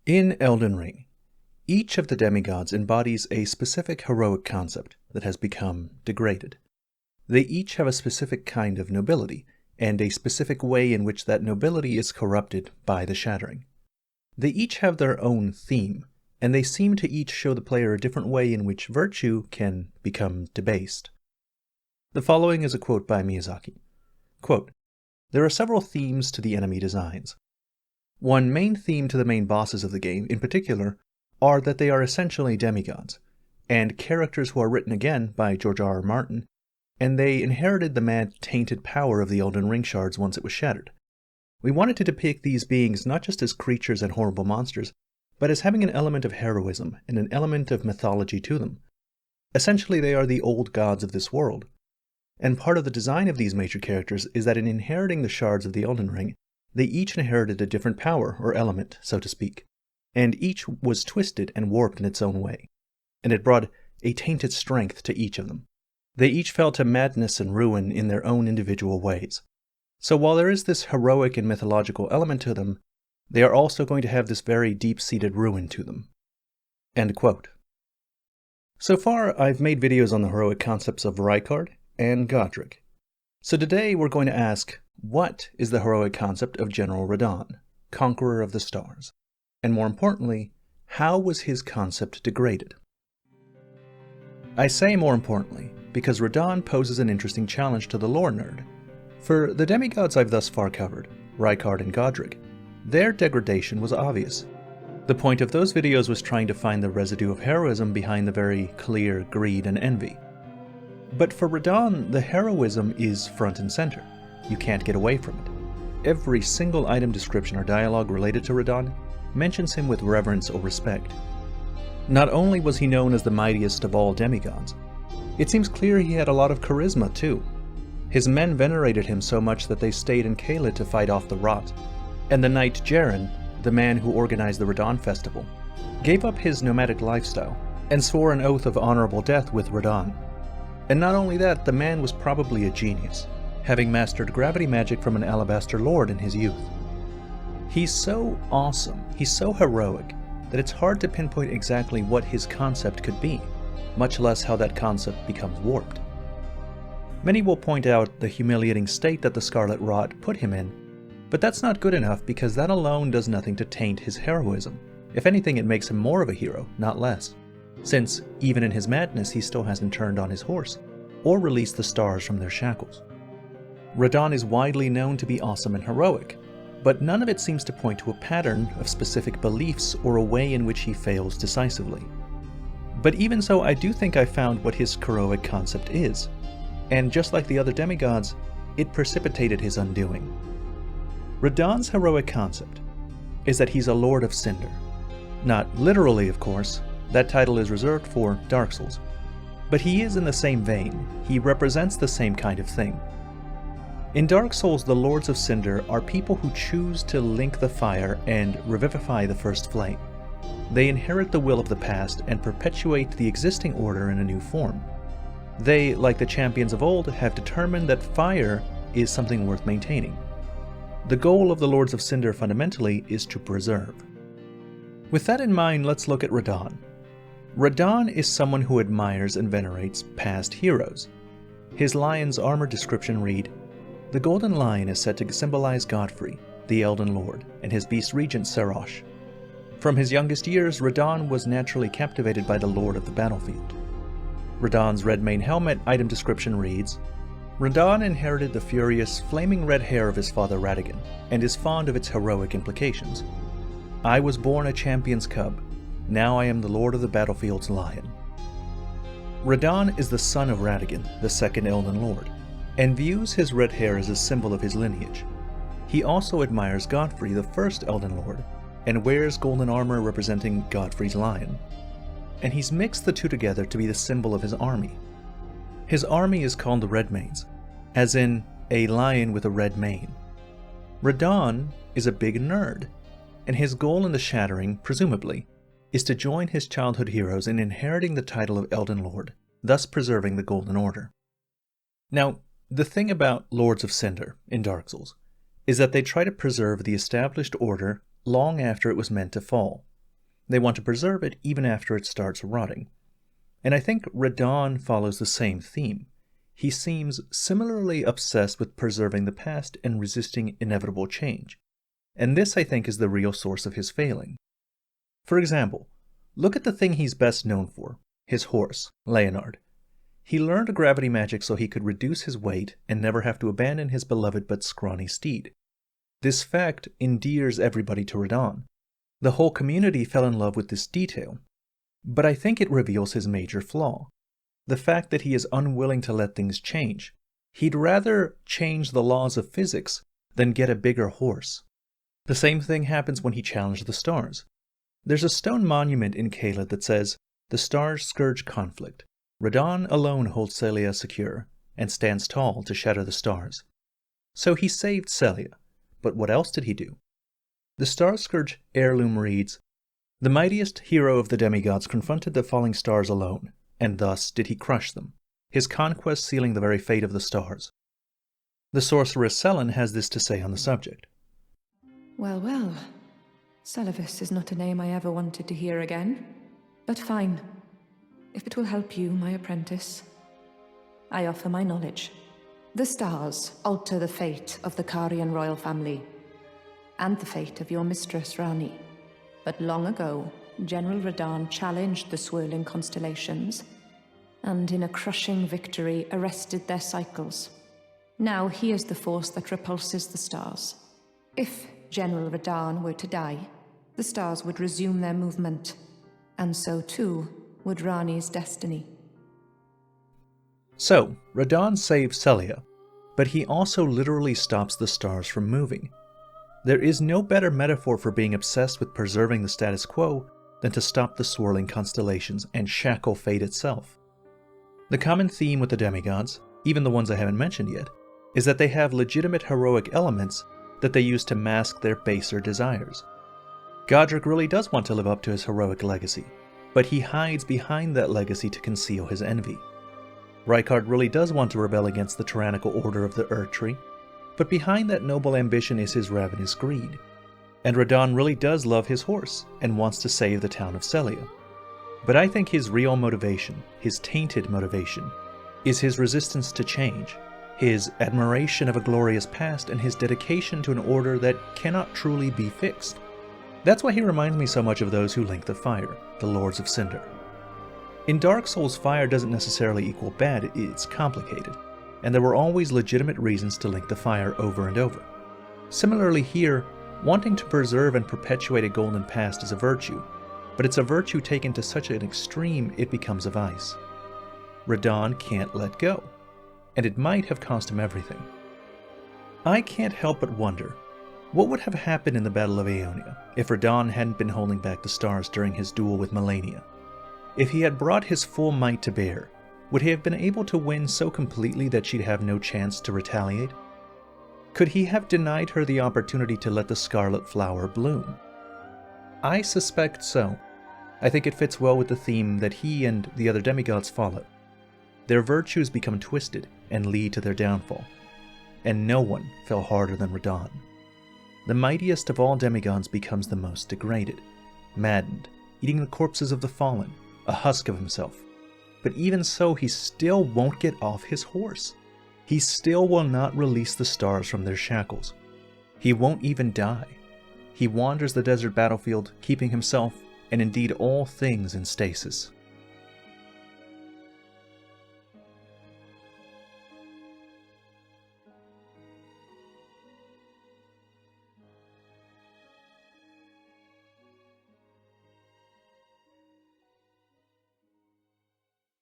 In Elden Ring, each of the demigods embodies a specific heroic concept that has become degraded. They each have a specific kind of nobility, and a specific way in which that nobility is corrupted by the shattering. They each have their own theme, and they seem to each show the player a different way in which virtue can become debased. The following is a quote by Miyazaki. Quote, "There are several themes to the enemy designs. One main theme to the main bosses of the game, in particular, are that they are essentially demigods, and characters who are written again by George R. R. Martin, and they inherited the mad, tainted power of the Elden Ring shards once it was shattered. We wanted to depict these beings not just as creatures and horrible monsters, but as having an element of heroism and an element of mythology to them. Essentially, they are the old gods of this world. And part of the design of these major characters is that in inheriting the shards of the Elden Ring, they each inherited a different power or element, so to speak, and each was twisted and warped in its own way, and it brought a tainted strength to each of them. They each fell to madness and ruin in their own individual ways. So while there is this heroic and mythological element to them, they are also going to have this very deep-seated ruin to them." End quote. So far, I've made videos on the heroic concepts of Rykard and Godric. So today we're going to ask, what is the heroic concept of General Radahn, Conqueror of the Stars? And more importantly, how was his concept degraded? I say more importantly, because Radahn poses an interesting challenge to the lore nerd. For the demigods I've thus far covered, Rykard and Godric, their degradation was obvious. The point of those videos was trying to find the residue of heroism behind the very clear greed and envy. But for Radahn, the heroism is front and center. You can't get away from it. Every single item description or dialogue related to Radahn mentions him with reverence or respect. Not only was he known as the mightiest of all demigods, it seems clear he had a lot of charisma too. His men venerated him so much that they stayed in Caelid to fight off the rot, and the knight Jaren, the man who organized the Radahn festival, gave up his nomadic lifestyle and swore an oath of honorable death with Radahn. And not only that, the man was probably a genius, having mastered gravity magic from an alabaster lord in his youth. He's so awesome, he's so heroic, that it's hard to pinpoint exactly what his concept could be, much less how that concept becomes warped. Many will point out the humiliating state that the Scarlet Rot put him in, but that's not good enough because that alone does nothing to taint his heroism. If anything, it makes him more of a hero, not less, since even in his madness he still hasn't turned on his horse, or released the stars from their shackles. Radahn is widely known to be awesome and heroic, but none of it seems to point to a pattern of specific beliefs or a way in which he fails decisively. But even so, I do think I found what his heroic concept is, and just like the other demigods, it precipitated his undoing. Radahn's heroic concept is that he's a Lord of Cinder. Not literally, of course, that title is reserved for Dark Souls, but he is in the same vein, he represents the same kind of thing. In Dark Souls, the Lords of Cinder are people who choose to link the fire and revivify the first flame. They inherit the will of the past and perpetuate the existing order in a new form. They, like the champions of old, have determined that fire is something worth maintaining. The goal of the Lords of Cinder fundamentally is to preserve. With that in mind, let's look at Radahn. Radahn is someone who admires and venerates past heroes. His lion's armor description read, "The golden lion is said to symbolize Godfrey, the Elden Lord, and his beast regent Serosh. From his youngest years, Radahn was naturally captivated by the Lord of the battlefield." Radahn's red mane helmet item description reads, "Radahn inherited the furious, flaming red hair of his father Radahn, and is fond of its heroic implications. I was born a champion's cub. Now I am the Lord of the battlefield's lion." Radahn is the son of Radahn, the second Elden Lord, and views his red hair as a symbol of his lineage. He also admires Godfrey, the first Elden Lord, and wears golden armor representing Godfrey's lion. And he's mixed the two together to be the symbol of his army. His army is called the Redmanes, as in a lion with a red mane. Radahn is a big nerd, and his goal in the Shattering, presumably, is to join his childhood heroes in inheriting the title of Elden Lord, thus preserving the Golden Order. Now, the thing about Lords of Cinder in Dark Souls is that they try to preserve the established order long after it was meant to fall, They want to preserve it even after it starts rotting. And I think Radahn follows the same theme. He seems similarly obsessed with preserving the past and resisting inevitable change. And this, I think, is the real source of his failing. For example, look at the thing he's best known for, his horse, Leonard. He learned gravity magic so he could reduce his weight and never have to abandon his beloved but scrawny steed. This fact endears everybody to Radahn. The whole community fell in love with this detail. But I think it reveals his major flaw. The fact that he is unwilling to let things change. He'd rather change the laws of physics than get a bigger horse. The same thing happens when he challenged the stars. There's a stone monument in Caelid that says, "The stars scourge conflict. Radahn alone holds Celia secure, and stands tall to shatter the stars." So he saved Celia. But what else did he do? The Star Scourge heirloom reads, "The mightiest hero of the demigods confronted the falling stars alone, and thus did he crush them, his conquest sealing the very fate of the stars." The sorceress Selene has this to say on the subject. Well, well. Celevis is not a name I ever wanted to hear again. But fine. If it will help you, my apprentice, I offer my knowledge. The stars alter the fate of the Carian royal family, and the fate of your mistress, Rani. But long ago, General Radahn challenged the swirling constellations, and in a crushing victory arrested their cycles. Now he is the force that repulses the stars. If General Radahn were to die, the stars would resume their movement, and so too would Rani's destiny. So, Radahn saves Celia, but he also literally stops the stars from moving. There is no better metaphor for being obsessed with preserving the status quo than to stop the swirling constellations and shackle fate itself. The common theme with the demigods, even the ones I haven't mentioned yet, is that they have legitimate heroic elements that they use to mask their baser desires. Godric really does want to live up to his heroic legacy, but he hides behind that legacy to conceal his envy. Rykard really does want to rebel against the tyrannical order of the Erdtree, but behind that noble ambition is his ravenous greed. And Radahn really does love his horse and wants to save the town of Celia. But I think his real motivation, his tainted motivation, is his resistance to change, his admiration of a glorious past, and his dedication to an order that cannot truly be fixed. That's why he reminds me so much of those who link the fire, the Lords of Cinder. In Dark Souls, fire doesn't necessarily equal bad, it's complicated, and there were always legitimate reasons to link the fire over and over. Similarly here, wanting to preserve and perpetuate a golden past is a virtue, but it's a virtue taken to such an extreme it becomes a vice. Radahn can't let go, and it might have cost him everything. I can't help but wonder, what would have happened in the Battle of Aeonia if Radahn hadn't been holding back the stars during his duel with Melania? If he had brought his full might to bear, would he have been able to win so completely that she'd have no chance to retaliate? Could he have denied her the opportunity to let the scarlet flower bloom? I suspect so. I think it fits well with the theme that he and the other demigods follow. Their virtues become twisted and lead to their downfall. And no one fell harder than Radahn. The mightiest of all demigods becomes the most degraded, maddened, eating the corpses of the fallen, a husk of himself. But even so, he still won't get off his horse. He still will not release the stars from their shackles. He won't even die. He wanders the desert battlefield, keeping himself, and indeed all things, in stasis.